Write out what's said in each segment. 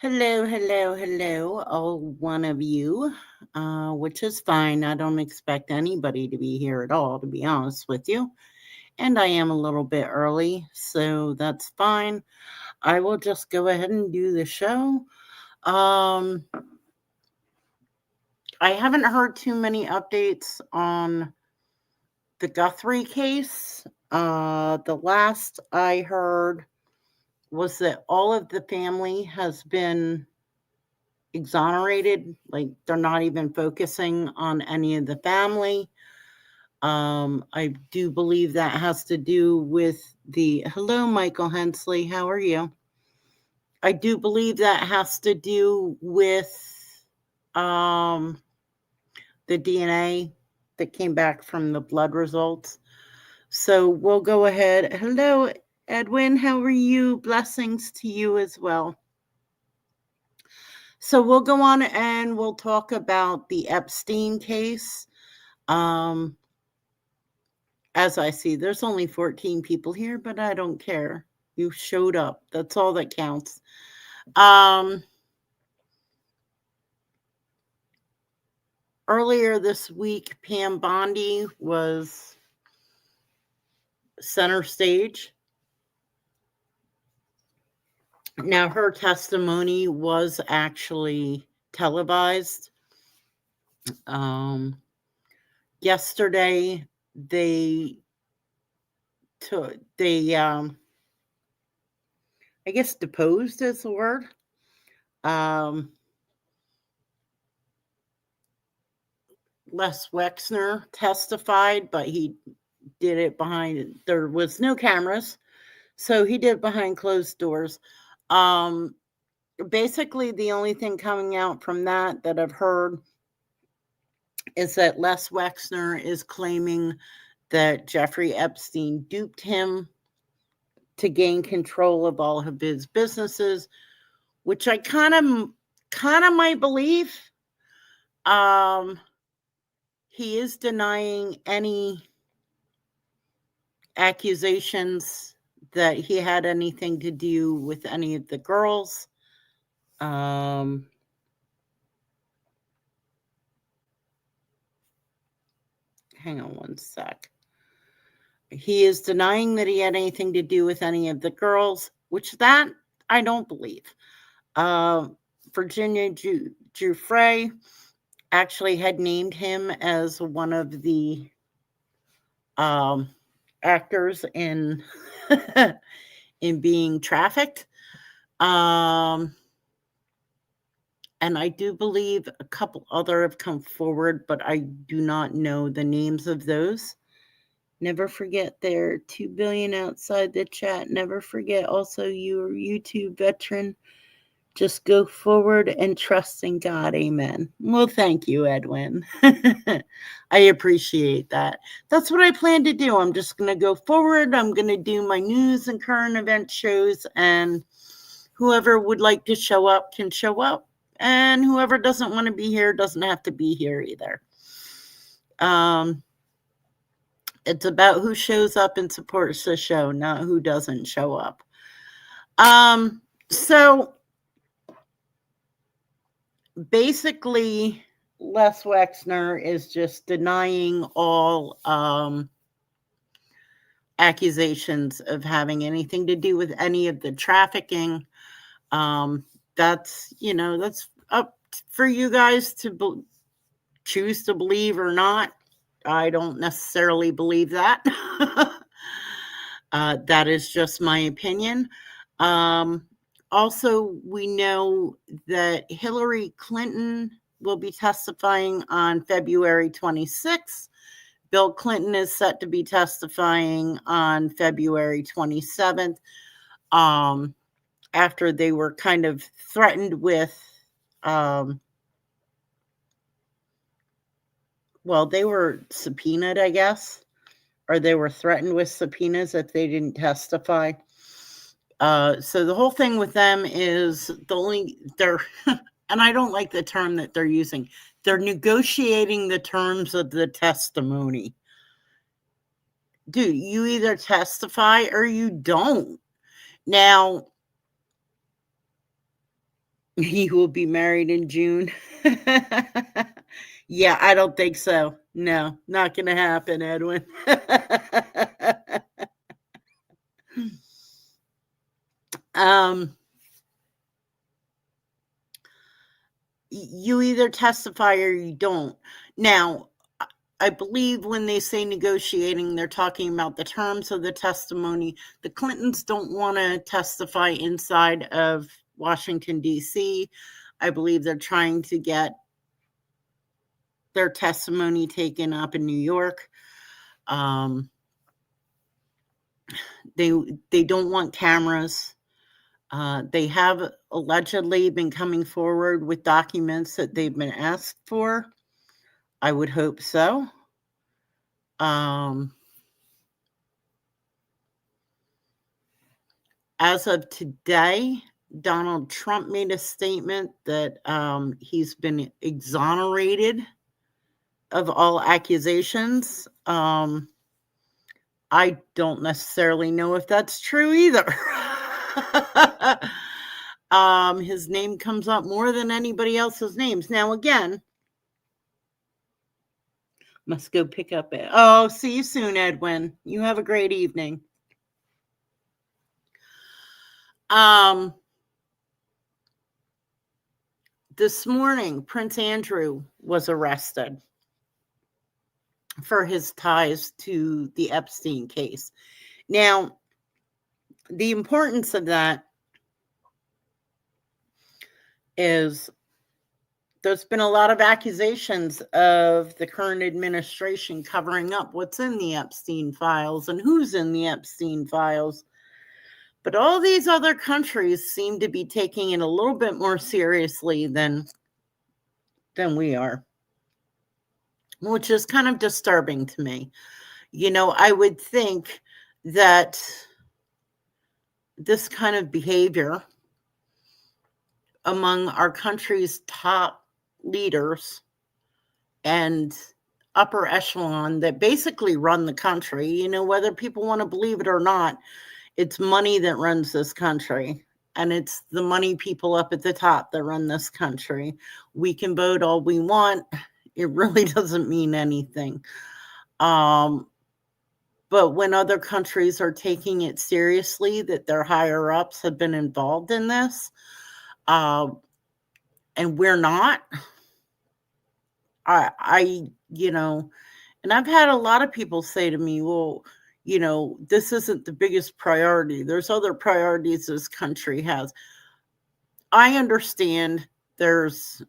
Hello, hello, hello, all one of you, which is fine. I don't expect anybody to be here at all, to be honest with you. And I am a little bit early, so that's fine. I will just go ahead and do the show. Um, I haven't heard too many updates on the Guthrie case. The last I heard was that all of the family has been exonerated. Like they're not even focusing on any of the family. I do believe that has to do with hello, Michael Hensley. How are you? I do believe that has to do with um, the DNA that came back from the blood results. So we'll go ahead. Hello, Edwin. How are you? Blessings to you as well. So we'll go on and we'll talk about the Epstein case. Um, as I see, there's only 14 people here, but I don't care. You showed up. That's all that counts. Earlier this week, Pam Bondi was center stage. Now, her testimony was actually televised. Yesterday, they I guess deposed is the word. Les Wexner testified, but he did it there was no cameras, so he did it behind closed doors. Basically, the only thing coming out from that I've heard is that Les Wexner is claiming that Jeffrey Epstein duped him to gain control of all of his businesses, which I kind of might believe. He is denying any accusations that he had anything to do with any of the girls. Hang on one sec. He is denying that he had anything to do with any of the girls, which that I don't believe. Virginia Giuffre actually had named him as one of the actors in in being trafficked. And I do believe a couple other have come forward, but I do not know the names of those. Never forget there 2 billion outside the chat. Never forget also you're YouTube veteran. Just go forward and trust in God. Amen. Well, thank you, Edwin. I appreciate that. That's what I plan to do. I'm just going to go forward. I'm going to do my news and current event shows, and whoever would like to show up can show up, and whoever doesn't want to be here doesn't have to be here either. It's about who shows up and supports the show, not who doesn't show up. So basically, Les Wexner is just denying all accusations of having anything to do with any of the trafficking. That's up for you guys to choose to believe or not. I don't necessarily believe that. That is just my opinion. Also, we know that Hillary Clinton will be testifying on February 26th. Bill Clinton is set to be testifying on February 27th. After they were kind of threatened with, they were subpoenaed, I guess, or they were threatened with subpoenas if they didn't testify. So the whole thing with them is they're, and I don't like the term that they're using. They're negotiating the terms of the testimony. Dude, you either testify or you don't. Now, He will be married in June. Yeah, I don't think so. No, not gonna happen, Edwin. um, you either testify or you don't. Now, I believe when they say negotiating, they're talking about the terms of the testimony. The Clintons don't want to testify inside of Washington, D.C. I believe they're trying to get their testimony taken up in New York. They don't want cameras. They have allegedly been coming forward with documents that they've been asked for. I would hope so. As of today, Donald Trump made a statement that he's been exonerated of all accusations. I don't necessarily know if that's true either. His name comes up more than anybody else's names. Now, again, must go pick up it. Oh, see you soon, Edwin. You have a great evening. This morning, Prince Andrew was arrested for his ties to the Epstein case. Now, the importance of that is there's been a lot of accusations of the current administration covering up what's in the Epstein files and who's in the Epstein files. But all these other countries seem to be taking it a little bit more seriously than we are, which is kind of disturbing to me. You know, I would think that this kind of behavior among our country's top leaders and upper echelon that basically run the country, you know, whether people want to believe it or not, it's money that runs this country. And it's the money people up at the top that run this country. We can vote all we want. It really doesn't mean anything. But when other countries are taking it seriously, that their higher ups have been involved in this, and we're not, I, you know, and I've had a lot of people say to me, well, you know, this isn't the biggest priority. There's other priorities this country has. I understand there's,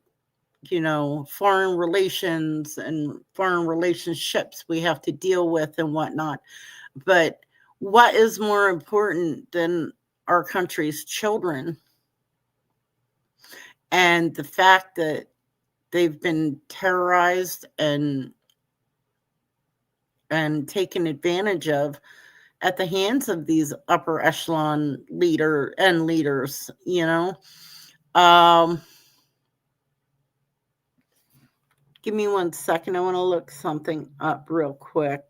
you know, foreign relations and foreign relationships we have to deal with and whatnot. But what is more important than our country's children? And the fact that they've been terrorized and taken advantage of at the hands of these upper echelon leaders, you know. Give me 1 second. I want to look something up real quick.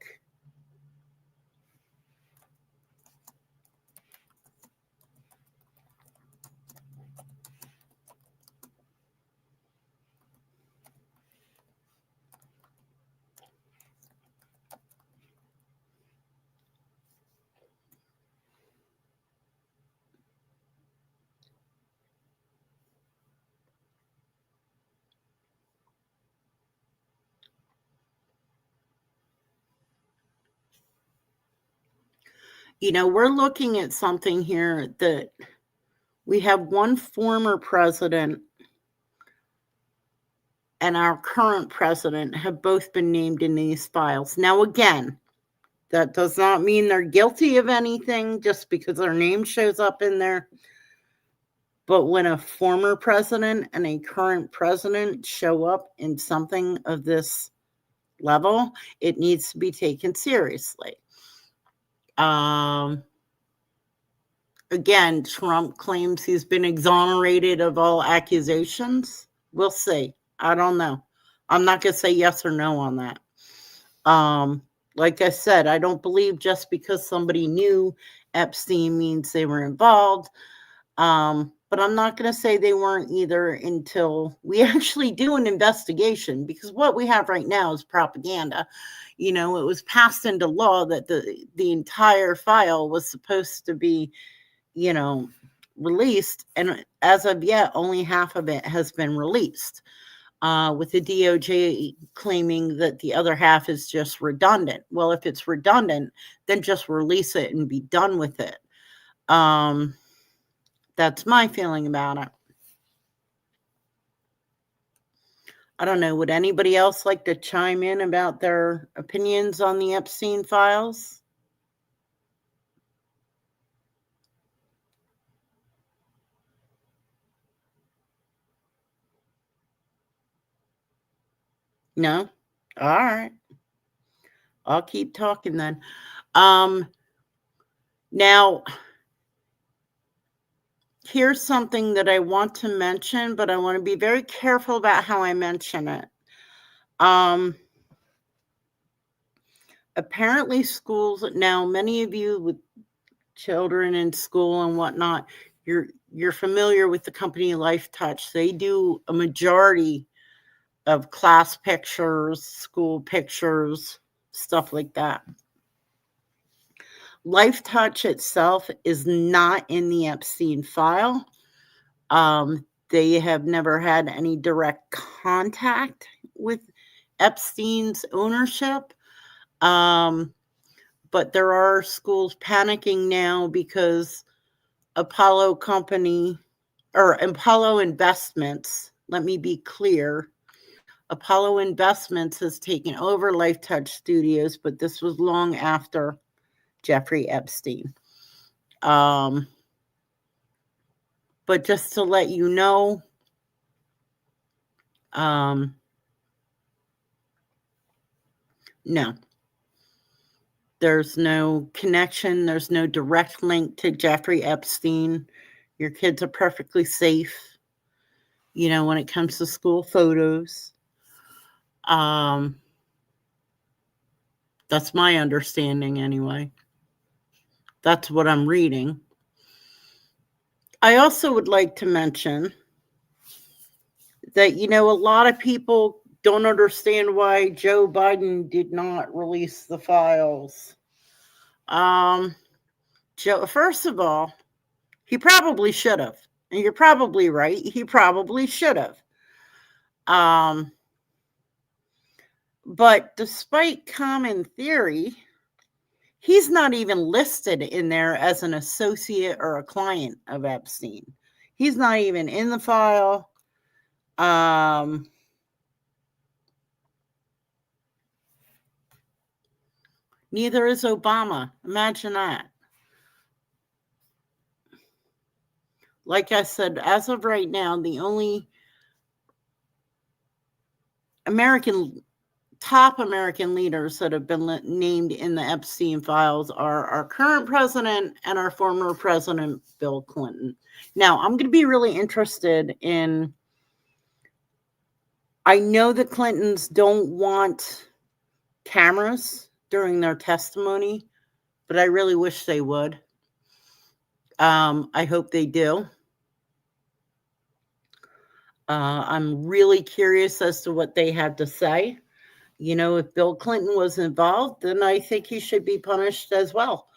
You know, we're looking at something here that we have one former president and our current president have both been named in these files. Now, again, that does not mean they're guilty of anything just because their name shows up in there. But when a former president and a current president show up in something of this level, it needs to be taken seriously. Again, Trump claims he's been exonerated of all accusations. We'll see. I don't know. I'm not going to say yes or no on that. Like I said, I don't believe just because somebody knew Epstein means they were involved. But I'm not going to say they weren't either until we actually do an investigation, because what we have right now is propaganda. It was passed into law that the entire file was supposed to be, you know, released, and as of yet, only half of it has been released. With the DOJ claiming that the other half is just redundant. Well, if it's redundant, then just release it and be done with it. That's my feeling about it. I don't know. Would anybody else like to chime in about their opinions on the Epstein files? No? All right. I'll keep talking then. Now, here's something that I want to mention, but I want to be very careful about how I mention it. Apparently schools now, many of you with children in school and whatnot, you're familiar with the company Life Touch. They do a majority of class pictures, school pictures, stuff like that. Life Touch itself is not in the Epstein file. They have never had any direct contact with Epstein's ownership. But there are schools panicking now because Apollo Company or Apollo Investments, let me be clear, Apollo Investments has taken over Life Touch Studios, but this was long after Jeffrey Epstein. But just to let you know, no. There's no connection. There's no direct link to Jeffrey Epstein. Your kids are perfectly safe, when it comes to school photos. That's my understanding anyway. That's what I'm reading. I also would like to mention that, a lot of people don't understand why Joe Biden did not release the files. Joe, first of all, he probably should have. And you're probably right. He probably should have. But despite common theory, he's not even listed in there as an associate or a client of Epstein. He's not even in the file. Neither is Obama. Imagine that. Like I said, as of right now, the only top American leaders that have been named in the Epstein files are our current president and our former president, Bill Clinton. Now, I'm going to be really interested in, I know the Clintons don't want cameras during their testimony, but I really wish they would. I hope they do. I'm really curious as to what they have to say. If Bill Clinton was involved, then I think he should be punished as well.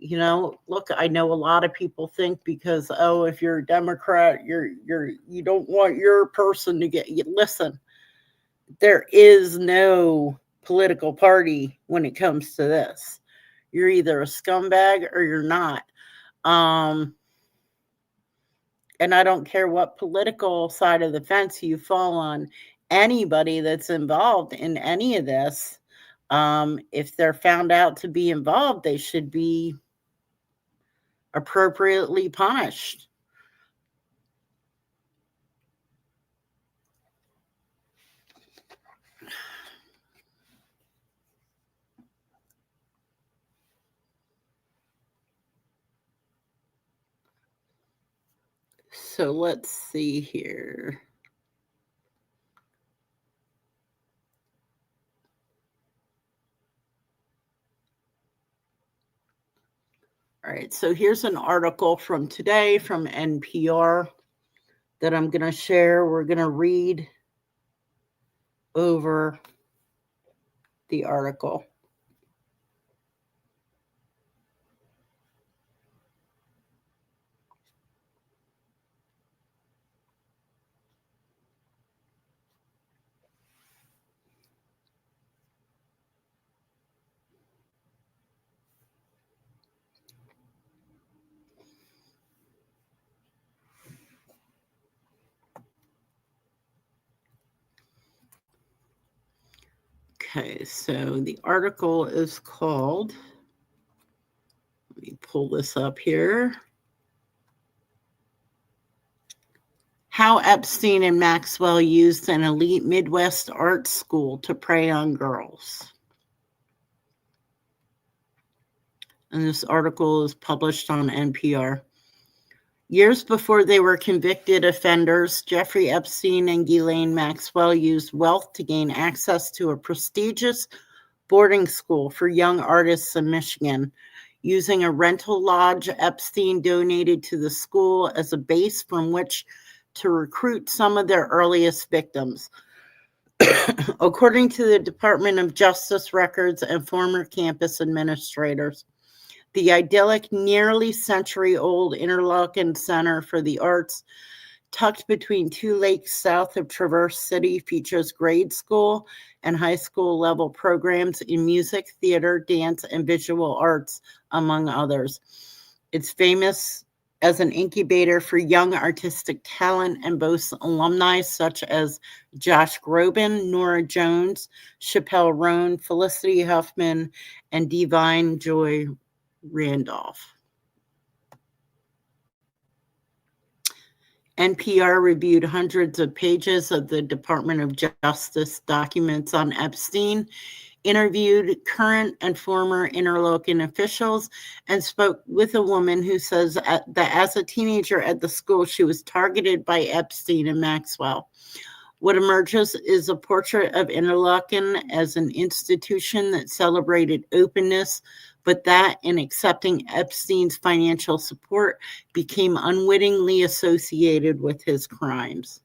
Look, I know a lot of people think because, if you're a Democrat, you don't want your person to get. Listen, there is no political party when it comes to this. You're either a scumbag or you're not. And I don't care what political side of the fence you fall on. Anybody that's involved in any of this, if they're found out to be involved, they should be appropriately punished. So let's see here. All right, so here's an article from today from NPR that I'm going to share. We're going to read over the article. Okay, so the article is called, let me pull this up here. How Epstein and Maxwell used an elite Midwest art school to prey on girls. And this article is published on NPR. Years before they were convicted offenders, Jeffrey Epstein and Ghislaine Maxwell used wealth to gain access to a prestigious boarding school for young artists in Michigan. Using a rental lodge, Epstein donated to the school as a base from which to recruit some of their earliest victims. According to the Department of Justice records and former campus administrators, the idyllic, nearly century-old Interlochen Center for the Arts, tucked between two lakes south of Traverse City, features grade school and high school level programs in music, theater, dance, and visual arts, among others. It's famous as an incubator for young artistic talent and boasts alumni such as Josh Groban, Nora Jones, Chappelle Roan, Felicity Huffman, and Divine Joy Randolph. NPR reviewed hundreds of pages of the Department of Justice documents on Epstein, interviewed current and former Interlochen officials, and spoke with a woman who says that as a teenager at the school, she was targeted by Epstein and Maxwell. What emerges is a portrait of Interlochen as an institution that celebrated openness, but that, in accepting Epstein's financial support, became unwittingly associated with his crimes.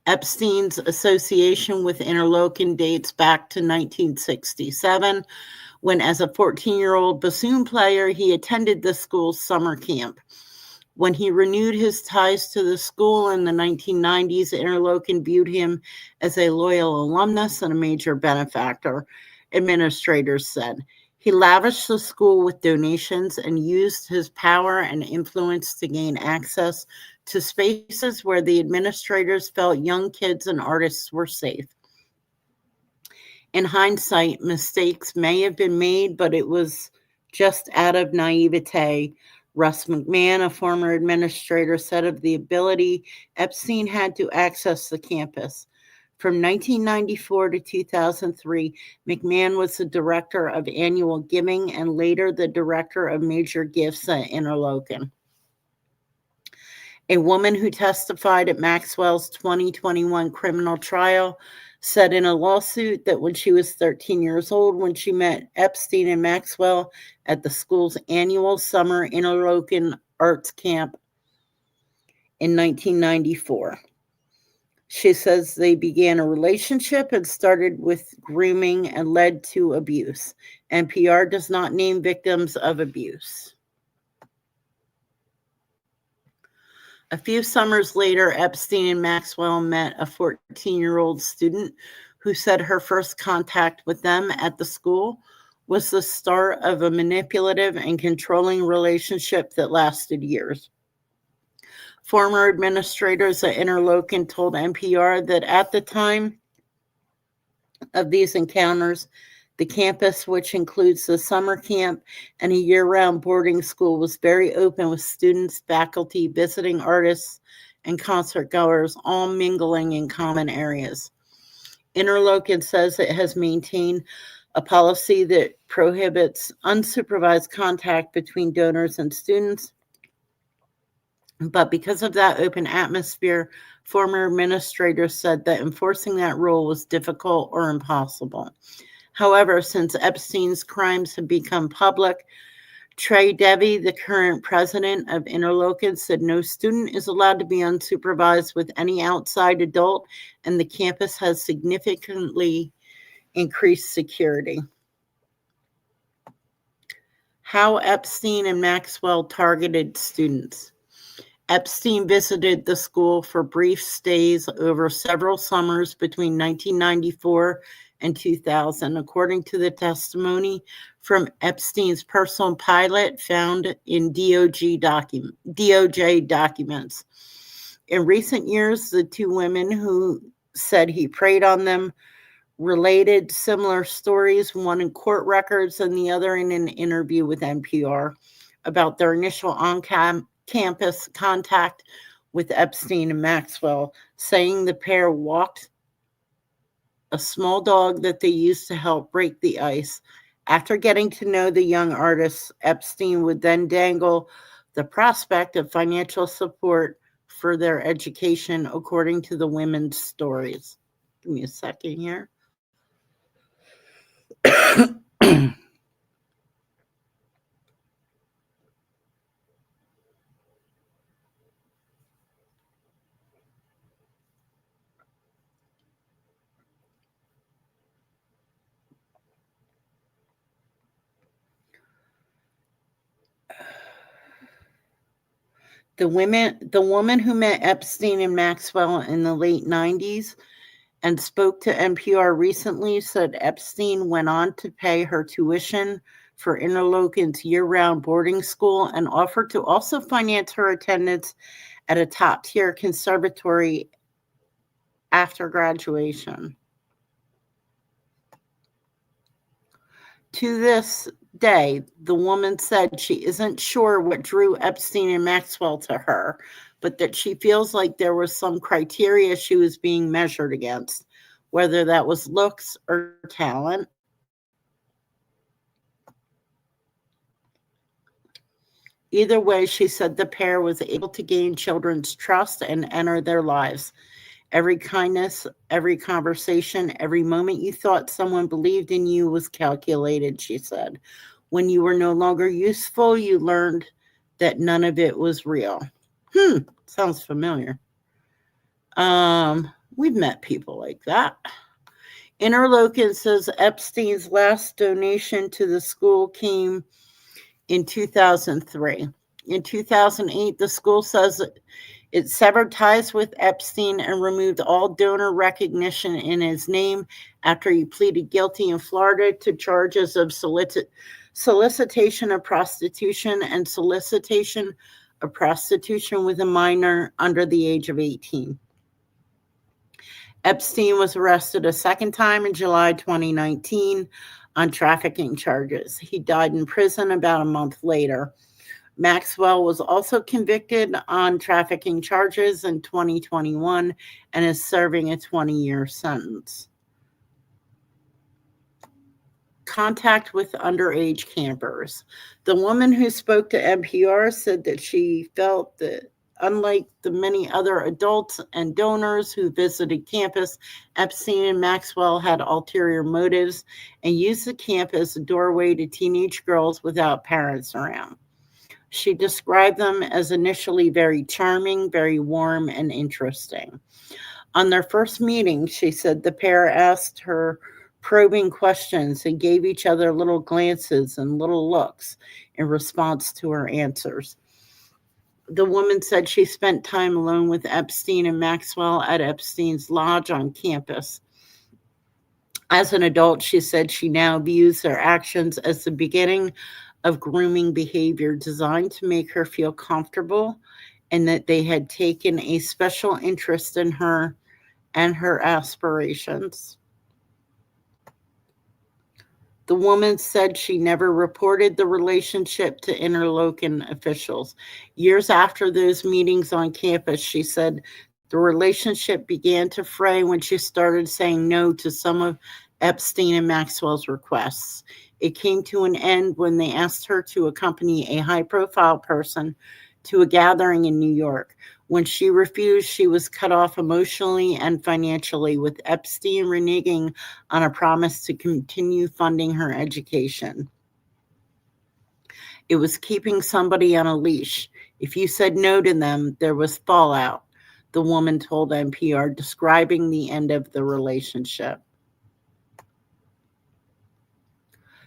Epstein's association with Interlochen dates back to 1967, when, as a 14-year-old bassoon player, he attended the school's summer camp. When he renewed his ties to the school in the 1990s, Interlochen viewed him as a loyal alumnus and a major benefactor, administrators said. He lavished the school with donations and used his power and influence to gain access to spaces where the administrators felt young kids and artists were safe. In hindsight, mistakes may have been made, but it was just out of naivete. Russ McMahon, a former administrator, said of the ability Epstein had to access the campus. From 1994 to 2003, McMahon was the director of annual giving and later the director of major gifts at Interlochen. A woman who testified at Maxwell's 2021 criminal trial said in a lawsuit that when she was 13 years old, when she met Epstein and Maxwell at the school's annual summer Interlochen Arts Camp in 1994. She says they began a relationship and started with grooming and led to abuse. NPR does not name victims of abuse. A few summers later, Epstein and Maxwell met a 14-year-old student who said her first contact with them at the school was the start of a manipulative and controlling relationship that lasted years. Former administrators at Interlochen told NPR that at the time of these encounters, the campus, which includes the summer camp and a year-round boarding school, was very open with students, faculty, visiting artists, and concert goers all mingling in common areas. Interlochen says it has maintained a policy that prohibits unsupervised contact between donors and students. But because of that open atmosphere, former administrators said that enforcing that rule was difficult or impossible. However, since Epstein's crimes have become public, Trey Debbie, the current president of Interlochen, said no student is allowed to be unsupervised with any outside adult, and the campus has significantly increased security. How Epstein and Maxwell targeted students. Epstein visited the school for brief stays over several summers between 1994 and 2000, according to the testimony from Epstein's personal pilot found in DOJ documents. In recent years, the two women who said he preyed on them related similar stories, one in court records and the other in an interview with NPR, about their initial on-campus contact with Epstein and Maxwell, saying the pair walked a small dog that they used to help break the ice. After getting to know the young artists, Epstein would then dangle the prospect of financial support for their education, according to the women's stories. Give me a second here. The woman who met Epstein and Maxwell in the late 90s and spoke to NPR recently said Epstein went on to pay her tuition for Interlochen's year-round boarding school and offered to also finance her attendance at a top-tier conservatory after graduation. To this day, the woman said she isn't sure what drew Epstein and Maxwell to her, but that she feels like there was some criteria she was being measured against, whether that was looks or talent. Either way, she said the pair was able to gain children's trust and enter their lives. Every kindness, every conversation, every moment you thought someone believed in you was calculated, she said. When you were no longer useful, you learned that none of it was real. Sounds familiar. We've met people like that. Interlochen says Epstein's last donation to the school came in 2003. In 2008, the school says it severed ties with Epstein and removed all donor recognition in his name after he pleaded guilty in Florida to charges of solicitation of prostitution and solicitation of prostitution with a minor under the age of 18. Epstein was arrested a second time in July 2019 on trafficking charges. He died in prison about a month later. Maxwell was also convicted on trafficking charges in 2021 and is serving a 20-year sentence. Contact with underage campers. The woman who spoke to NPR said that she felt that, unlike the many other adults and donors who visited campus, Epstein and Maxwell had ulterior motives and used the camp as a doorway to teenage girls without parents around. She described them as initially very charming, very warm, and interesting. On their first meeting, she said the pair asked her probing questions and gave each other little glances and little looks in response to her answers. The woman said she spent time alone with Epstein and Maxwell at Epstein's lodge on campus. As an adult, she said she now views their actions as the beginning of grooming behavior designed to make her feel comfortable, and that they had taken a special interest in her and her aspirations. The woman said she never reported the relationship to Interlochen officials. Years after those meetings on campus, she said the relationship began to fray when she started saying no to some of Epstein and Maxwell's requests. It came to an end when they asked her to accompany a high-profile person to a gathering in New York. When she refused, she was cut off emotionally and financially, with Epstein reneging on a promise to continue funding her education. It was keeping somebody on a leash. If you said no to them, there was fallout, the woman told NPR, describing the end of the relationship.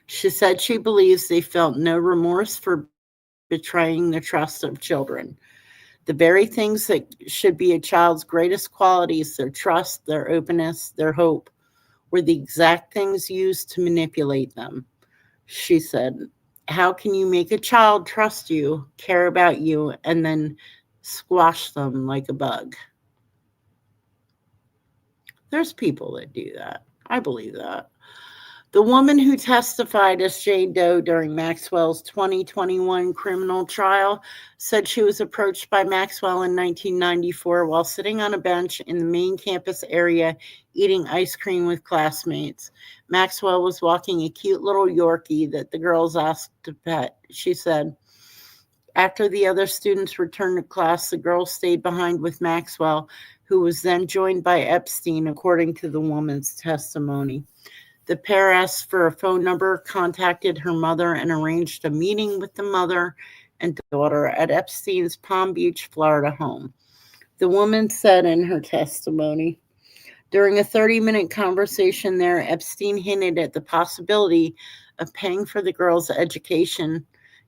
She said she believes they felt no remorse for betraying the trust of children. The very things that should be a child's greatest qualities, their trust, their openness, their hope, were the exact things used to manipulate them. She said, how can you make a child trust you, care about you, and then squash them like a bug? There's people that do that. I believe that. The woman who testified as Jane Doe during Maxwell's 2021 criminal trial said she was approached by Maxwell in 1994 while sitting on a bench in the main campus area eating ice cream with classmates. Maxwell was walking a cute little Yorkie that the girls asked to pet. She said, after the other students returned to class, the girls stayed behind with Maxwell, who was then joined by Epstein, according to the woman's testimony. The pair asked for a phone number, contacted her mother, and arranged a meeting with the mother and daughter at Epstein's Palm Beach, Florida home. The woman said in her testimony, during a 30-minute conversation there, Epstein hinted at the possibility of paying for the girls' education,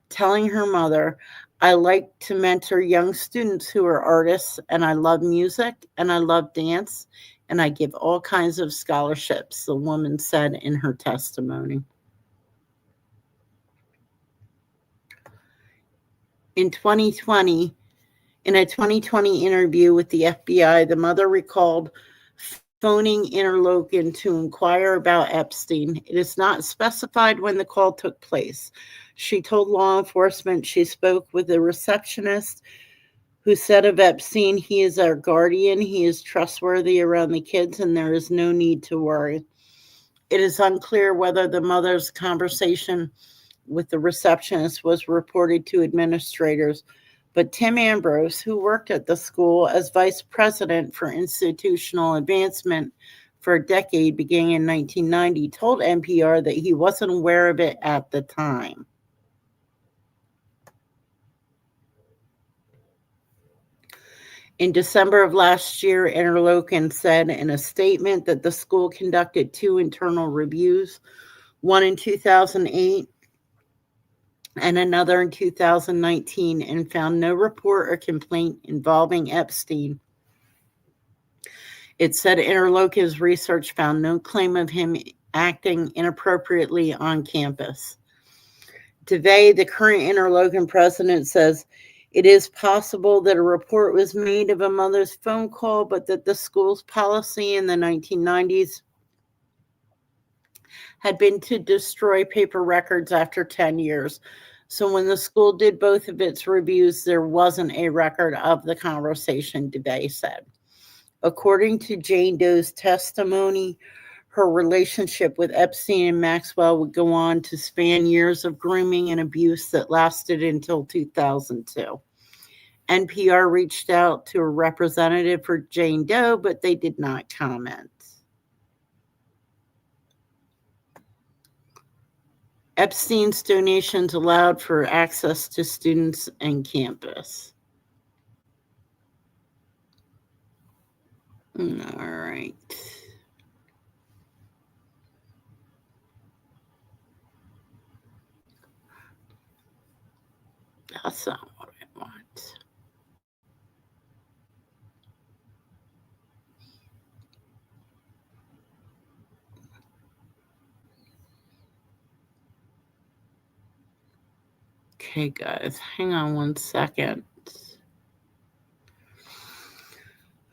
telling her mother, I like to mentor young students who are artists, and I love music, and I love dance, and I give all kinds of scholarships, the woman said in her testimony. In a 2020 interview with the FBI, the mother recalled phoning Interlochen to inquire about Epstein. It is not specified when the call took place. She told law enforcement she spoke with a receptionist who said of Epstein, he is our guardian, he is trustworthy around the kids, and there is no need to worry. It is unclear whether the mother's conversation with the receptionist was reported to administrators, but Tim Ambrose, who worked at the school as vice president for institutional advancement for a decade beginning in 1990, told NPR that he wasn't aware of it at the time. In December of last year, Interlochen said in a statement that the school conducted 2 internal reviews, one in 2008 and another in 2019, and found no report or complaint involving Epstein. It said Interlochen's research found no claim of him acting inappropriately on campus. DeVay, the current Interlochen president, says it is possible that a report was made of a mother's phone call, but that the school's policy in the 1990s had been to destroy paper records after 10 years. So when the school did both of its reviews, there wasn't a record of the conversation, DeVay said. According to Jane Doe's testimony, her relationship with Epstein and Maxwell would go on to span years of grooming and abuse that lasted until 2002. NPR reached out to a representative for Jane Doe, but they did not comment. Epstein's donations allowed for access to students and campus. All right. That's not what I want. Okay, guys, hang on one second.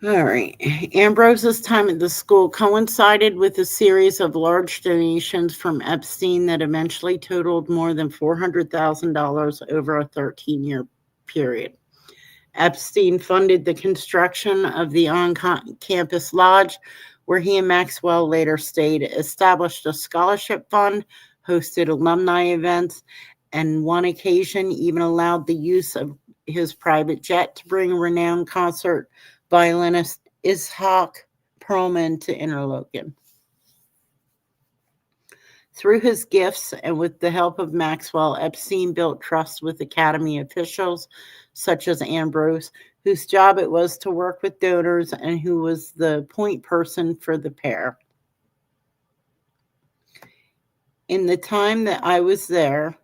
All right. Ambrose's time at the school coincided with a series of large donations from Epstein that eventually totaled more than $400,000 over a 13-year period. Epstein funded the construction of the on-campus lodge, where he and Maxwell later stayed, established a scholarship fund, hosted alumni events, and one occasion even allowed the use of his private jet to bring renowned concert violinist Itzhak Perlman to Interlochen. Through his gifts and with the help of Maxwell, Epstein built trust with Academy officials such as Ambrose, whose job it was to work with donors and who was the point person for the pair. In the time that I was there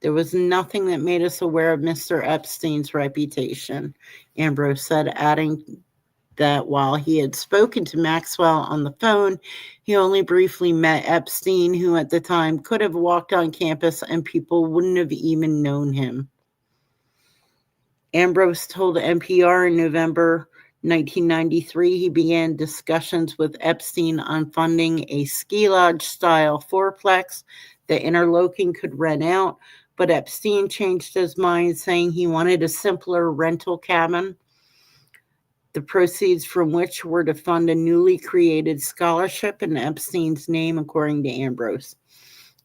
was nothing that made us aware of Mr. Epstein's reputation, Ambrose said, adding that while he had spoken to Maxwell on the phone, he only briefly met Epstein, who at the time could have walked on campus and people wouldn't have even known him. Ambrose told NPR in November 1993 he began discussions with Epstein on funding a ski lodge-style fourplex that Interlochen could rent out, but Epstein changed his mind, saying he wanted a simpler rental cabin, the proceeds from which were to fund a newly created scholarship in Epstein's name, according to Ambrose.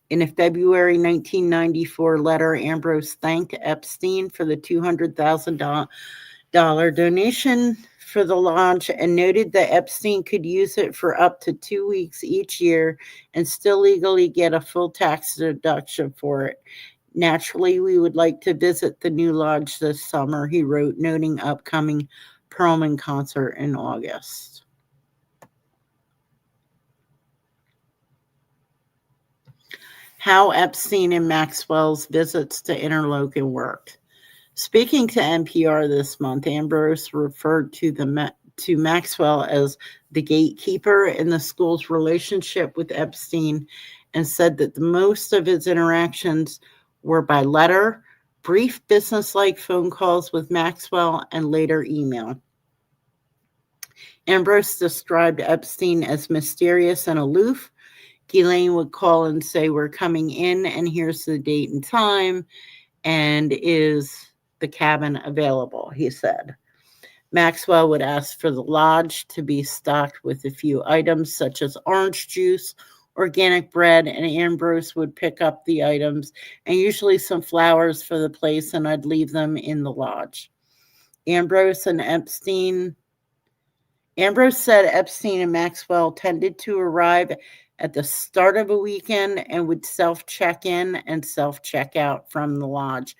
In a February 1994 letter, Ambrose thanked Epstein for the $200,000 donation for the lodge and noted that Epstein could use it for up to 2 weeks each year and still legally get a full tax deduction for it. Naturally, we would like to visit the new lodge this summer, he wrote, noting upcoming Perlman concert in August. How Epstein and Maxwell's visits to Interlochen worked. Speaking to NPR this month, Ambrose referred to Maxwell as the gatekeeper in the school's relationship with Epstein and said that the most of his interactions were by letter, brief business-like phone calls with Maxwell, and later email. Ambrose described Epstein as mysterious and aloof. Ghislaine would call and say, "We're coming in, and here's the date and time, and is the cabin available," he said. Maxwell would ask for the lodge to be stocked with a few items such as orange juice, organic bread, and Ambrose would pick up the items and usually some flowers for the place, and I'd leave them in the lodge. Ambrose said Epstein and Maxwell tended to arrive at the start of a weekend and would self-check in and self-check out from the lodge.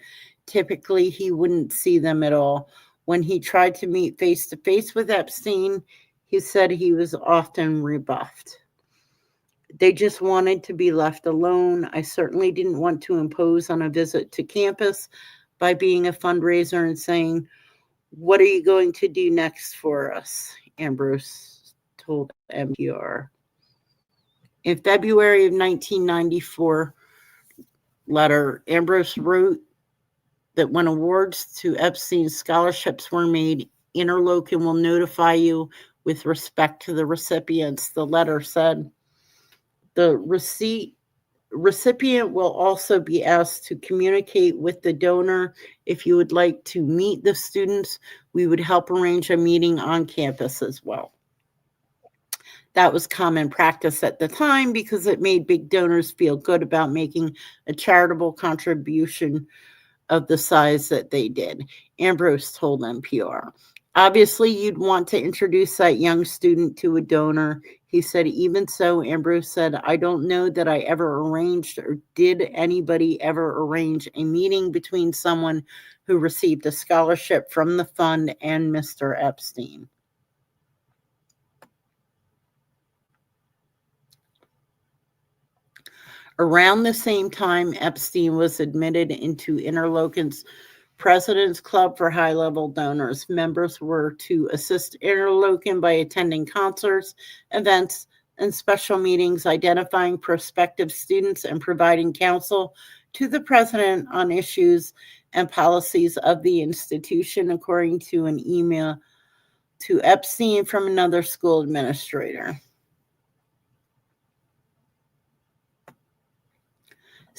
Typically, he wouldn't see them at all. When he tried to meet face-to-face with Epstein, he said he was often rebuffed. They just wanted to be left alone. I certainly didn't want to impose on a visit to campus by being a fundraiser and saying, "What are you going to do next for us?" Ambrose told NPR. In February of 1994 letter, Ambrose wrote that when awards to Epstein's scholarships were made, Interlochen will notify you with respect to the recipients. The letter said, the recipient will also be asked to communicate with the donor. If you would like to meet the students, we would help arrange a meeting on campus as well. That was common practice at the time because it made big donors feel good about making a charitable contribution of the size that they did, Ambrose told NPR. Obviously, you'd want to introduce that young student to a donor. He said, even so, Ambrose said, I don't know that I ever arranged or did anybody ever arrange a meeting between someone who received a scholarship from the fund and Mr. Epstein. Around the same time, Epstein was admitted into Interlochen's President's Club for high-level donors. Members were to assist Interlochen by attending concerts, events, and special meetings, identifying prospective students, and providing counsel to the president on issues and policies of the institution, according to an email to Epstein from another school administrator.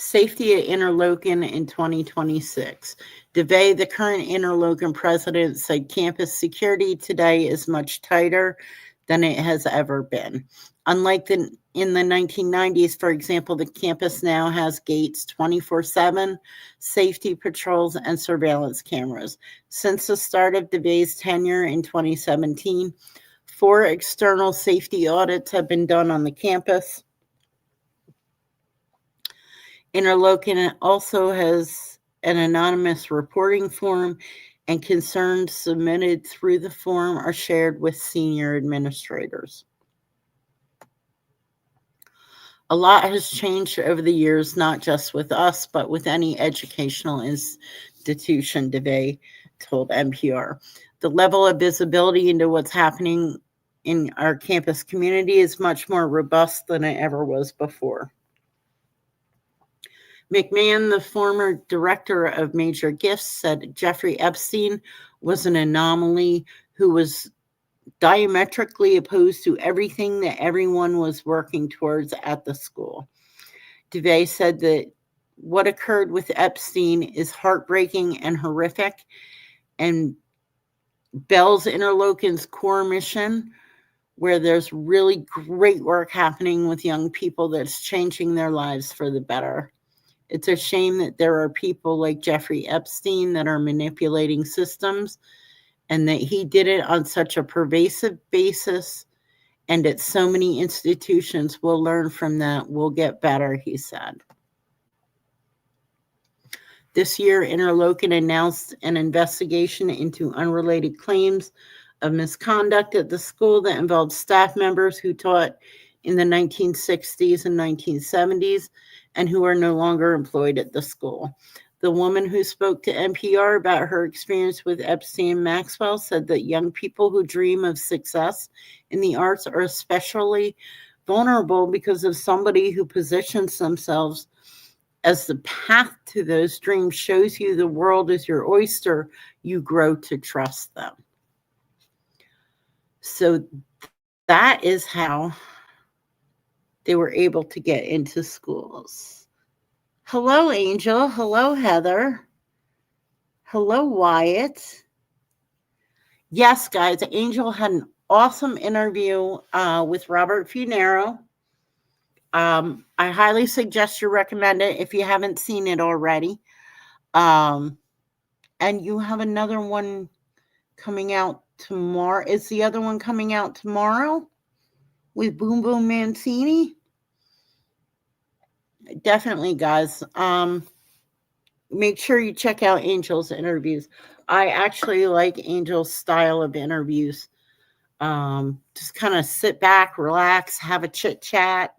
Safety at Interlochen in 2026. DeVay, the current Interlochen president, said campus security today is much tighter than it has ever been. Unlike in the 1990s, for example, the campus now has gates 24/7, safety patrols, and surveillance cameras. Since the start of DeVay's tenure in 2017, 4 external safety audits have been done on the campus. Interlochen also has an anonymous reporting form, and concerns submitted through the form are shared with senior administrators. A lot has changed over the years, not just with us, but with any educational institution, DeVay told NPR. The level of visibility into what's happening in our campus community is much more robust than it ever was before. McMahon, the former director of Major Gifts, said Jeffrey Epstein was an anomaly who was diametrically opposed to everything that everyone was working towards at the school. DeVay said that what occurred with Epstein is heartbreaking and horrific, and Bell's Interlochen's core mission, where there's really great work happening with young people that's changing their lives for the better. It's a shame that there are people like Jeffrey Epstein that are manipulating systems, and that he did it on such a pervasive basis, and that so many institutions will learn from that, will get better, he said. This year, Interlochen announced an investigation into unrelated claims of misconduct at the school that involved staff members who taught in the 1960s and 1970s and who are no longer employed at the school. The woman who spoke to NPR about her experience with Epstein and Maxwell said that young people who dream of success in the arts are especially vulnerable because of somebody who positions themselves as the path to those dreams, shows you the world is your oyster. You grow to trust them. So that is how they were able to get into schools. Hello, Angel. Hello, Heather. Hello, Wyatt. Yes, guys, Angel had an awesome interview with Robert Funero. I highly suggest you recommend it if you haven't seen it already. And you have another one coming out tomorrow. Is the other one coming out tomorrow with Boom Boom Mancini? Definitely, guys. Make sure you check out Angel's interviews. I actually like Angel's style of interviews. Just kind of sit back, relax, have a chit chat.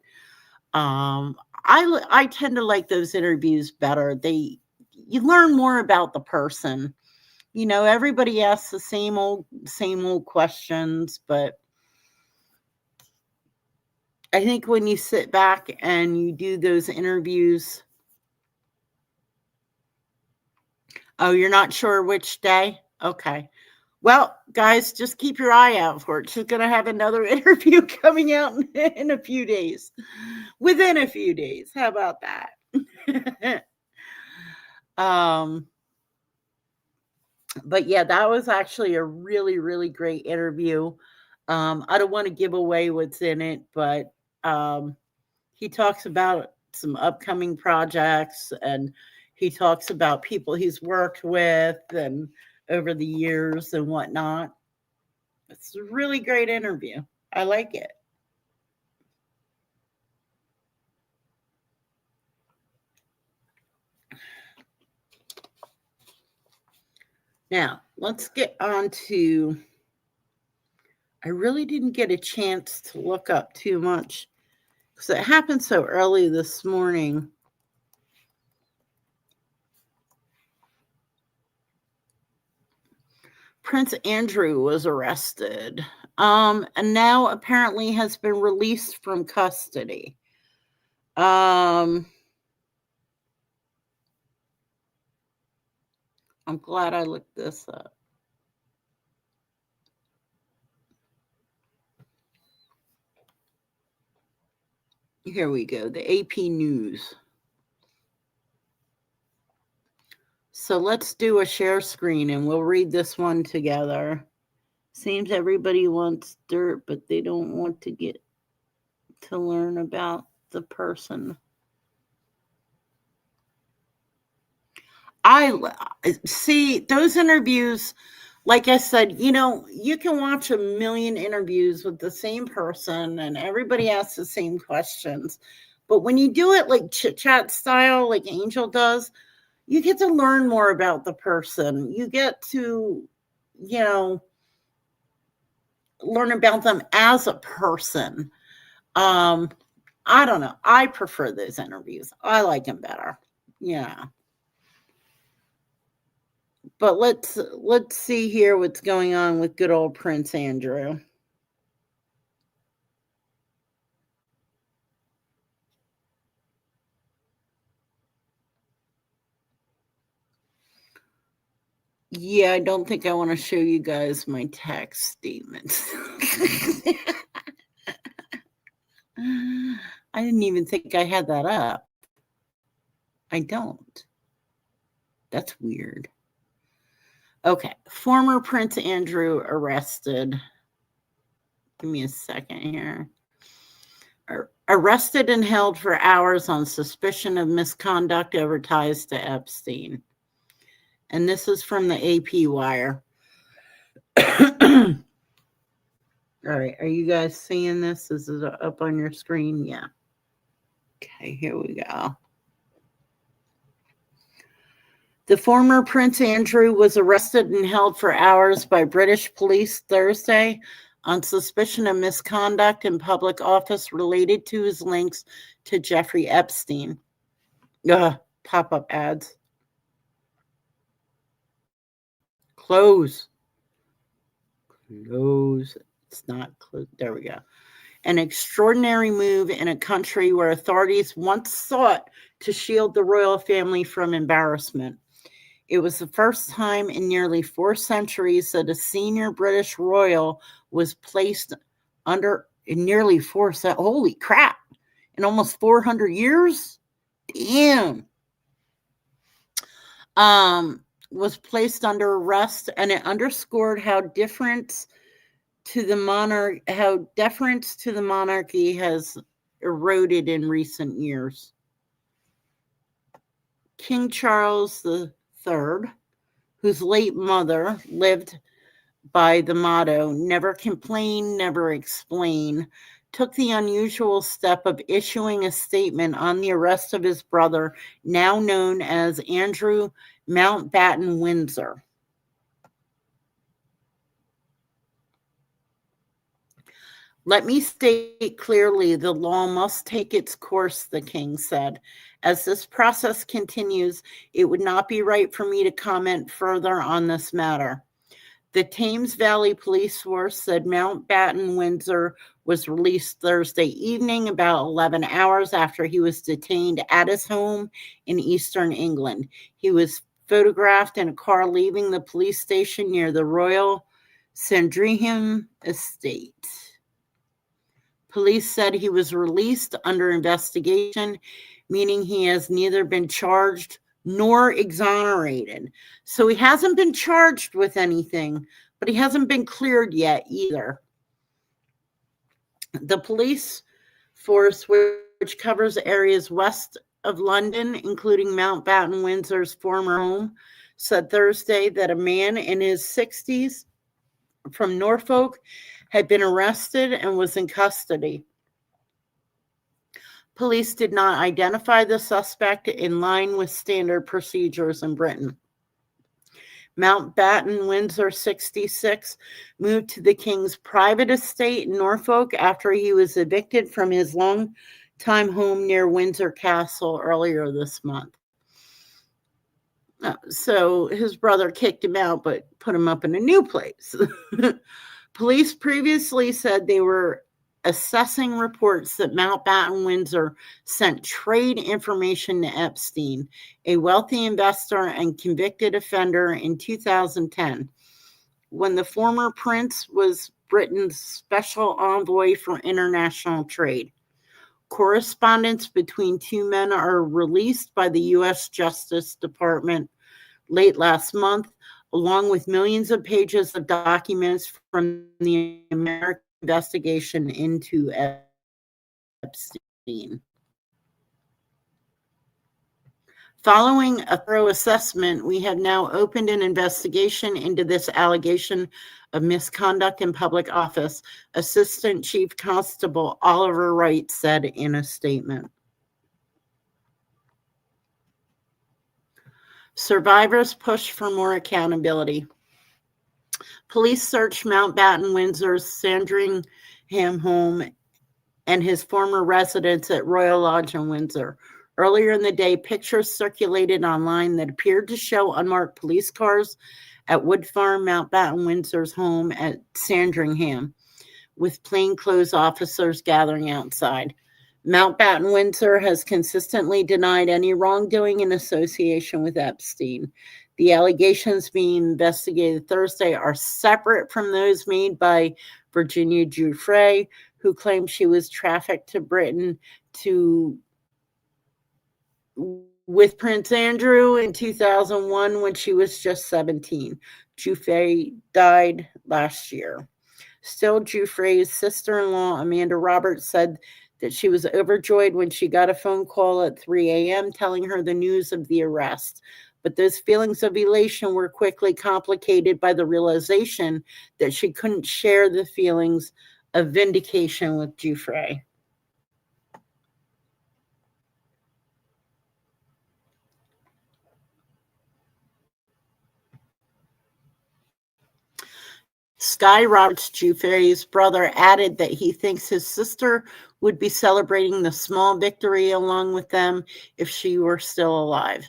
I tend to like those interviews better. You learn more about the person. You know, everybody asks the same old questions, but I think when you sit back and you do those interviews, oh, you're not sure which day? Okay. Well, guys, just keep your eye out for it. She's going to have another interview coming out in a few days. Within a few days. How about that? But yeah, that was actually a really, really great interview. I don't want to give away what's in it, but he talks about some upcoming projects, and he talks about people he's worked with and over the years and whatnot. It's a really great interview. I like it. Now, let's get on to, I really didn't get a chance to look up too much because it happened so early this morning. Prince Andrew was arrested, and now apparently has been released from custody. I'm glad I looked this up. Here we go, the AP News. So let's do a share screen and we'll read this one together. Seems everybody wants dirt, but they don't want to get to learn about the person. I see those interviews. Like I said, you know, you can watch a million interviews with the same person and everybody asks the same questions. But when you do it like chit chat style, like Angel does, you get to learn more about the person. You get to, you know, learn about them as a person. I don't know. I prefer those interviews. I like them better. Yeah. But let's see here what's going on with good old Prince Andrew. Yeah, I don't think I want to show you guys my tax statements. I didn't even think I had that up. I don't. That's weird. Okay. Former Prince Andrew arrested. Give me a second here. Arrested and held for hours on suspicion of misconduct over ties to Epstein. And this is from the AP wire. All right. Are you guys seeing this? Is it up on your screen? Yeah. Okay, here we go. The former Prince Andrew was arrested and held for hours by British police Thursday on suspicion of misconduct in public office related to his links to Jeffrey Epstein. Pop-up ads. Close. It's not close. There we go. An extraordinary move in a country where authorities once sought to shield the royal family from embarrassment. It was the first time in nearly 4 centuries that a senior British royal was placed under in nearly 4 holy crap, in almost 400 years? Damn. Was placed under arrest, and it underscored how deference to the monarchy has eroded in recent years. King Charles III, whose late mother lived by the motto, never complain, never explain, took the unusual step of issuing a statement on the arrest of his brother, now known as Andrew Mountbatten Windsor. Let me state clearly, the law must take its course, the king said. As this process continues, it would not be right for me to comment further on this matter. The Thames Valley Police Force said Mountbatten Windsor was released Thursday evening, about 11 hours after he was detained at his home in eastern England. He was photographed in a car leaving the police station near the Royal Sandringham estate. Police said he was released under investigation, meaning he has neither been charged nor exonerated. So he hasn't been charged with anything, but he hasn't been cleared yet either. The police force, which covers areas west of London, including Mountbatten Windsor's former home, said Thursday that a man in his 60s from Norfolk had been arrested and was in custody. Police did not identify the suspect, in line with standard procedures in Britain. Mountbatten Windsor, 66, moved to the king's private estate in Norfolk after he was evicted from his long-time home near Windsor Castle earlier this month. So his brother kicked him out, but put him up in a new place. Police previously said they were assessing reports that Mountbatten Windsor sent trade information to Epstein, a wealthy investor and convicted offender, in 2010, when the former prince was Britain's special envoy for international trade. Correspondence between two men are released by the U.S. Justice Department late last month, along with millions of pages of documents from the American investigation into Epstein. Following a thorough assessment, we have now opened an investigation into this allegation of misconduct in public office, Assistant Chief Constable Oliver Wright said in a statement. Survivors push for more accountability. Police searched Mountbatten Windsor's Sandringham home and his former residence at Royal Lodge in Windsor. Earlier in the day, pictures circulated online that appeared to show unmarked police cars at Wood Farm, Mountbatten Windsor's home at Sandringham, with plainclothes officers gathering outside. Mountbatten Windsor has consistently denied any wrongdoing in association with Epstein. The allegations being investigated Thursday are separate from those made by Virginia Giuffre, who claimed she was trafficked to Britain with Prince Andrew in 2001 when she was just 17. Giuffre died last year. Still, Giuffre's sister-in-law, Amanda Roberts, said that she was overjoyed when she got a phone call at 3 a.m. telling her the news of the arrest. But those feelings of elation were quickly complicated by the realization that she couldn't share the feelings of vindication with Giuffre. Sky Roberts, Giuffre's brother, added that he thinks his sister would be celebrating the small victory along with them if she were still alive,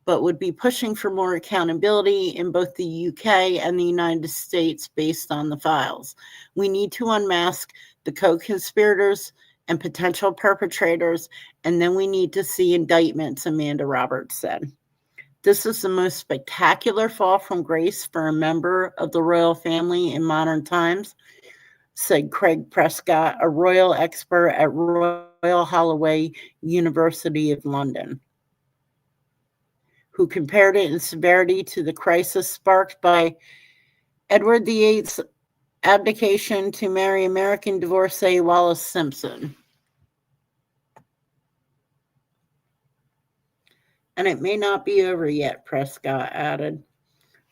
but would be pushing for more accountability in both the UK and the United States based on the files. We need to unmask the co-conspirators and potential perpetrators, and then we need to see indictments, Amanda Roberts said. This is the most spectacular fall from grace for a member of the royal family in modern times, said Craig Prescott, a royal expert at Royal Holloway, University of London, who compared it in severity to the crisis sparked by Edward VIII's abdication to marry American divorcee Wallis Simpson. And it may not be over yet, Prescott added.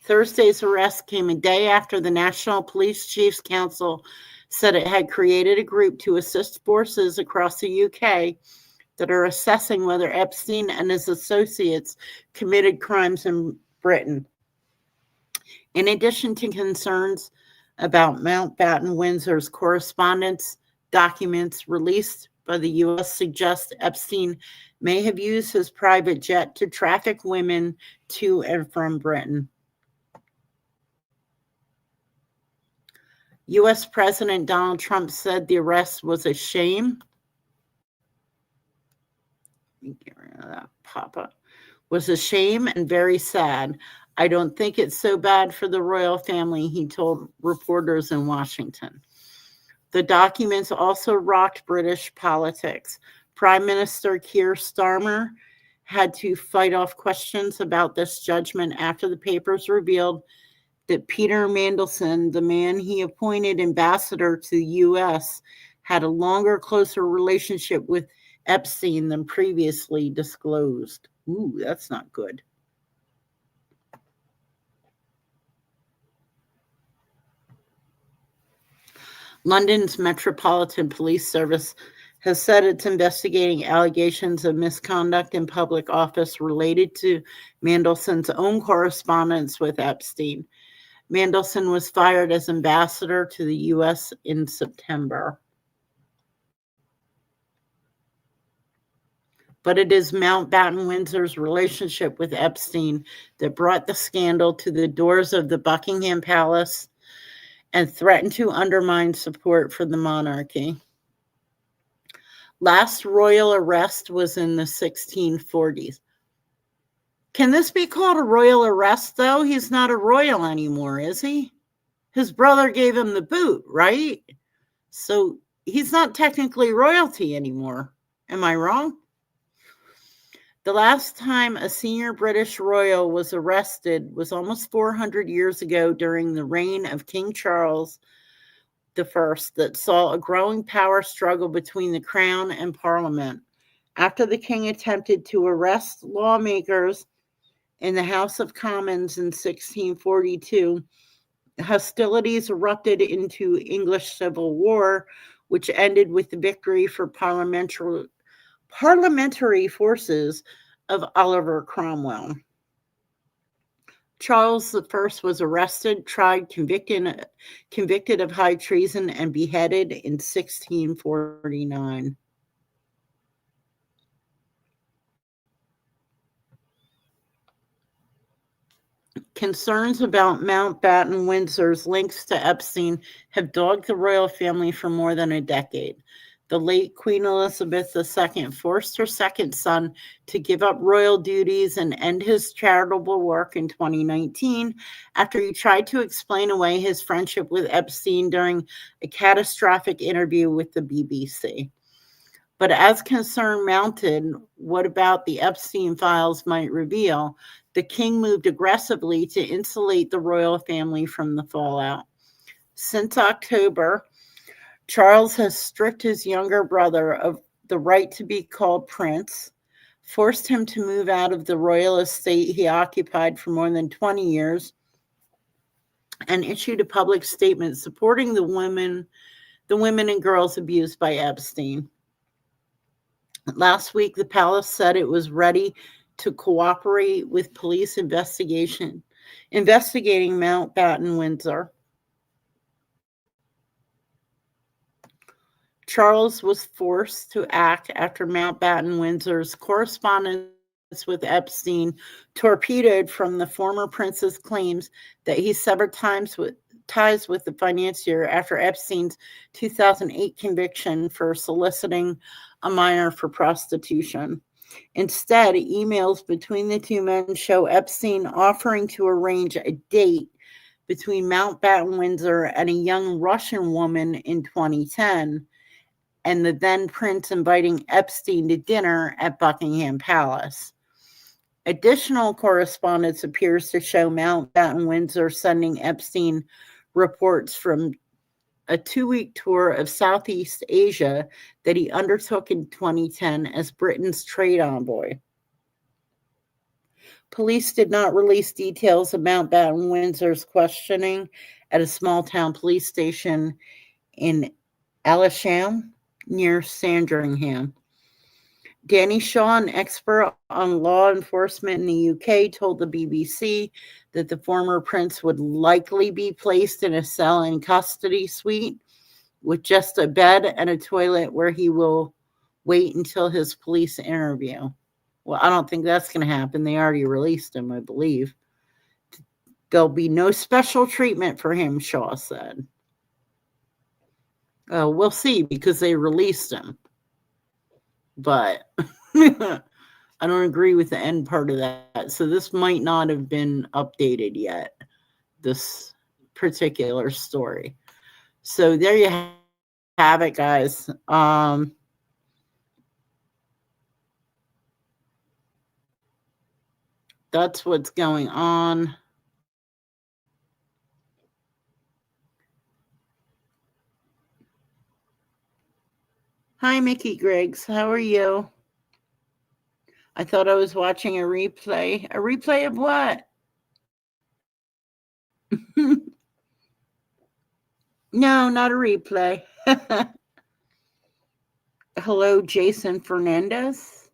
Thursday's arrest came a day after the National Police Chiefs Council said it had created a group to assist forces across the UK that are assessing whether Epstein and his associates committed crimes in Britain. In addition to concerns about Mountbatten Windsor's correspondence, documents released by the U.S. suggest Epstein may have used his private jet to traffic women to and from Britain. U.S. President Donald Trump said the arrest was a shame. Get rid of that pop-up. Was a shame and very sad. I don't think it's so bad for the royal family, he told reporters in Washington. The documents also rocked British politics. Prime Minister Keir Starmer had to fight off questions about this judgment after the papers revealed that Peter Mandelson, the man he appointed ambassador to the U.S., had a longer, closer relationship with Epstein than previously disclosed. Ooh, that's not good. London's Metropolitan Police Service has said it's investigating allegations of misconduct in public office related to Mandelson's own correspondence with Epstein. Mandelson was fired as ambassador to the U.S. in September. But it is Mountbatten Windsor's relationship with Epstein that brought the scandal to the doors of the Buckingham Palace and threatened to undermine support for the monarchy. Last royal arrest was in the 1640s. Can this be called a royal arrest, though? He's not a royal anymore, is he? His brother gave him the boot, right? So he's not technically royalty anymore. Am I wrong? The last time a senior British royal was arrested was almost 400 years ago during the reign of King Charles I that saw a growing power struggle between the crown and parliament. After the king attempted to arrest lawmakers in the House of Commons in 1642, hostilities erupted into English Civil War, which ended with the victory for parliamentary forces of Oliver Cromwell. Charles I was arrested, tried, convicted of high treason, and beheaded in 1649. Concerns about Mountbatten Windsor's links to Epstein have dogged the royal family for more than a decade. The late Queen Elizabeth II forced her second son to give up royal duties and end his charitable work in 2019 after he tried to explain away his friendship with Epstein during a catastrophic interview with the BBC. But as concern mounted, what about the Epstein files might reveal, the king moved aggressively to insulate the royal family from the fallout. Since October, Charles has stripped his younger brother of the right to be called prince, forced him to move out of the royal estate he occupied for more than 20 years, and issued a public statement supporting the women and girls abused by Epstein. Last week, the palace said it was ready to cooperate with police investigating Mountbatten Windsor. Charles was forced to act after Mountbatten Windsor's correspondence with Epstein torpedoed from the former prince's claims that he severed ties with the financier after Epstein's 2008 conviction for soliciting a minor for prostitution. Instead, emails between the two men show Epstein offering to arrange a date between Mountbatten Windsor and a young Russian woman in 2010, and the then prince inviting Epstein to dinner at Buckingham Palace. Additional correspondence appears to show Mountbatten Windsor sending Epstein reports from a 2-week tour of Southeast Asia that he undertook in 2010 as Britain's trade envoy. Police did not release details of Mountbatten Windsor's questioning at a small-town police station in Aylsham near Sandringham. Danny Shaw, an expert on law enforcement in the UK, told the BBC that the former prince would likely be placed in a cell in custody suite with just a bed and a toilet where he will wait until his police interview. Well, I don't think that's going to happen. They already released him, I believe. There'll be no special treatment for him, Shaw said. We'll see, because they released him. But I don't agree with the end part of that. So this might not have been updated yet, this particular story. So there you have it, guys. That's what's going on. Hi, Mickey Griggs. How are you? I thought I was watching a replay. A replay of what? No, not a replay. Hello, Jason Fernandez.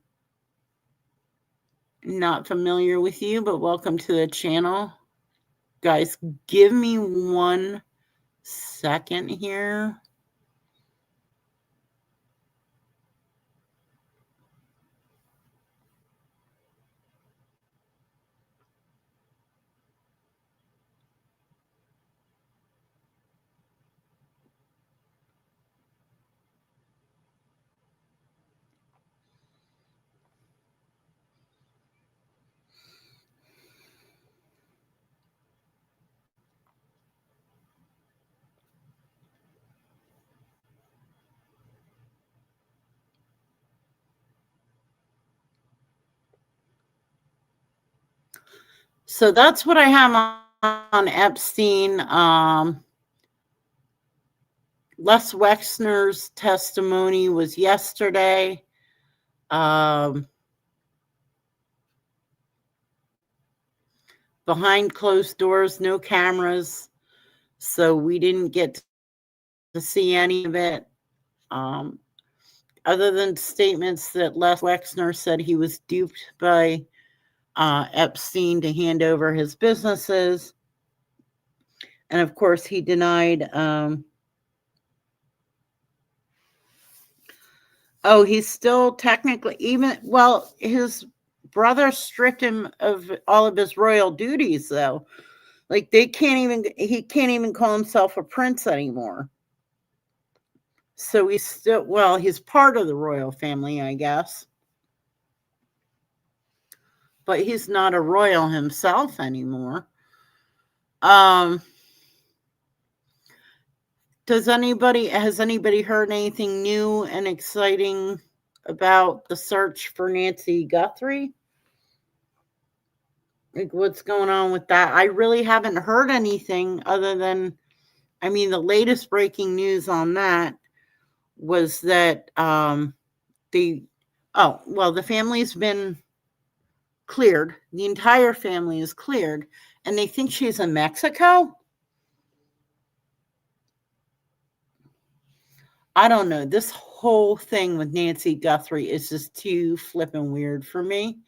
Not familiar with you, but welcome to the channel. Guys, give me 1 second here. So that's what I have on Epstein. Les Wexner's testimony was yesterday. Behind closed doors, no cameras. So we didn't get to see any of it. Other than statements that Les Wexner said he was duped by Epstein to hand over his businesses. And of course, he denied. He's still technically his brother stripped him of all of his royal duties, though. Like he can't even call himself a prince anymore. So he's part of the royal family, I guess. But he's not a royal himself anymore. Has anybody heard anything new and exciting about the search for Nancy Guthrie? Like, what's going on with that? I really haven't heard anything other than, the latest breaking news on that was that the family's been cleared. The entire family is cleared, and they think she's in Mexico. I don't know. This whole thing with Nancy Guthrie is just too flippin' weird for me.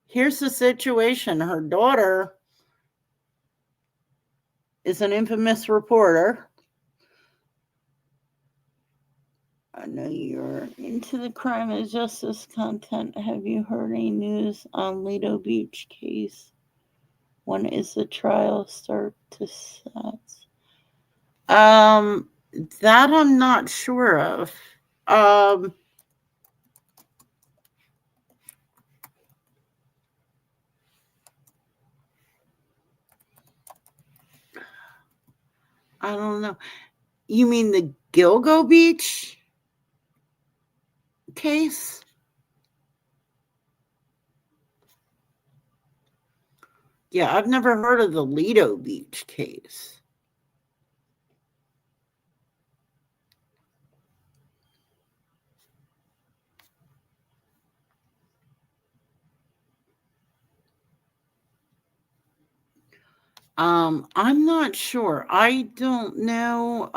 Here's the situation. Her daughter is an infamous reporter. I know you're into the crime and justice content. Have you heard any news on Lido Beach case? When is the trial start to set? That I'm not sure of. I don't know. You mean the Gilgo Beach case? Yeah, I've never heard of the Lido Beach case. I'm not sure. I don't know.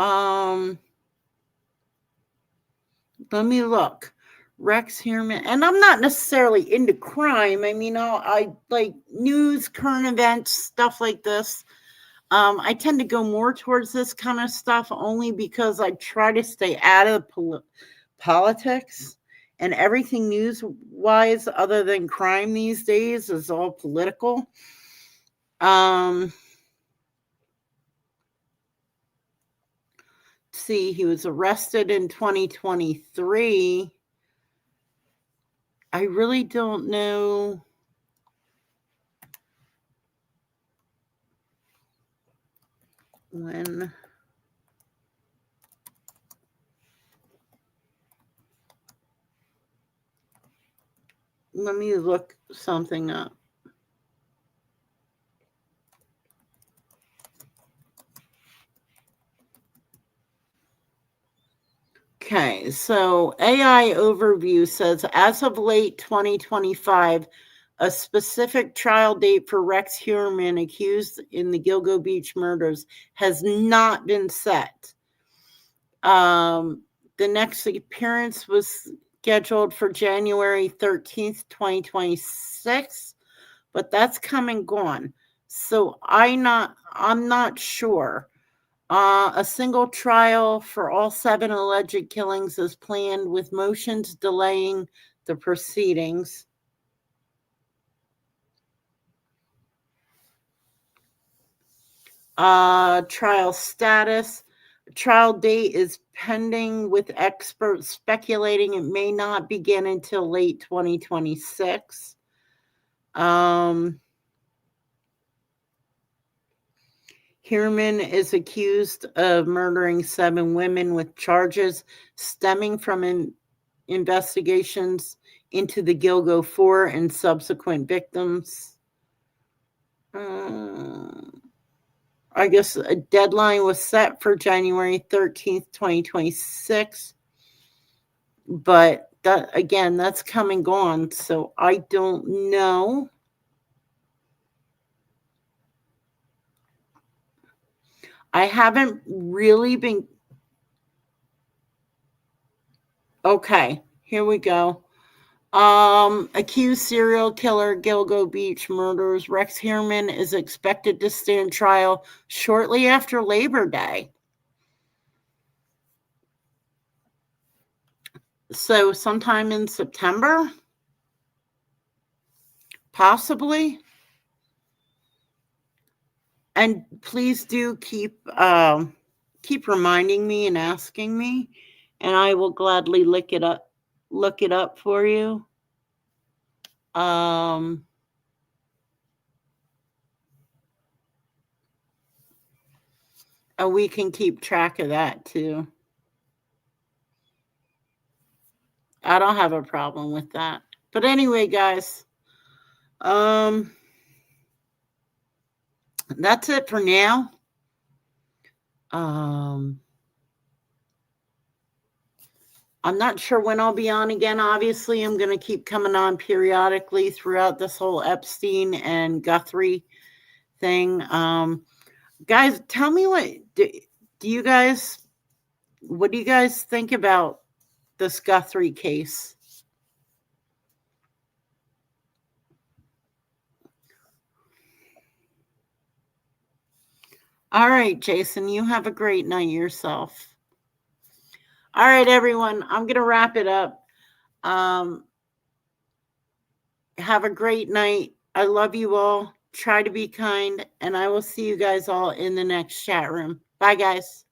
Let me look. Rex Heerman, and I'm not necessarily into crime. I like news, current events, stuff like this. I tend to go more towards this kind of stuff only because I try to stay out of politics, and everything news-wise other than crime these days is all political. See, he was arrested in 2023. I really don't know when. Let me look something up. Okay, so AI Overview says as of late 2025, a specific trial date for Rex Heerman accused in the Gilgo Beach murders has not been set. The next appearance was scheduled for January 13th, 2026, but that's come and gone. So I'm not sure. A single trial for all 7 alleged killings is planned, with motions delaying the proceedings. Trial status. Trial date is pending, with experts speculating it may not begin until late 2026. Heerman is accused of murdering 7 women with charges stemming from investigations into the Gilgo 4 and subsequent victims. I guess a deadline was set for January 13th, 2026. But that's come and gone, so I don't know. I haven't really been. Okay, here we go. Accused serial killer Gilgo Beach murders Rex Heerman is expected to stand trial shortly after Labor Day. So sometime in September, possibly. And please do keep reminding me and asking me, and I will gladly look it up for you. And we can keep track of that too. I don't have a problem with that. But anyway, guys, that's it for now. I'm not sure when I'll be on again. Obviously, I'm going to keep coming on periodically throughout this whole Epstein and Guthrie thing. Guys, tell me what do you guys think about this Guthrie case? All right, Jason, you have a great night yourself. All right, everyone, I'm going to wrap it up. Have a great night. I love you all. Try to be kind, and I will see you guys all in the next chat room. Bye, guys.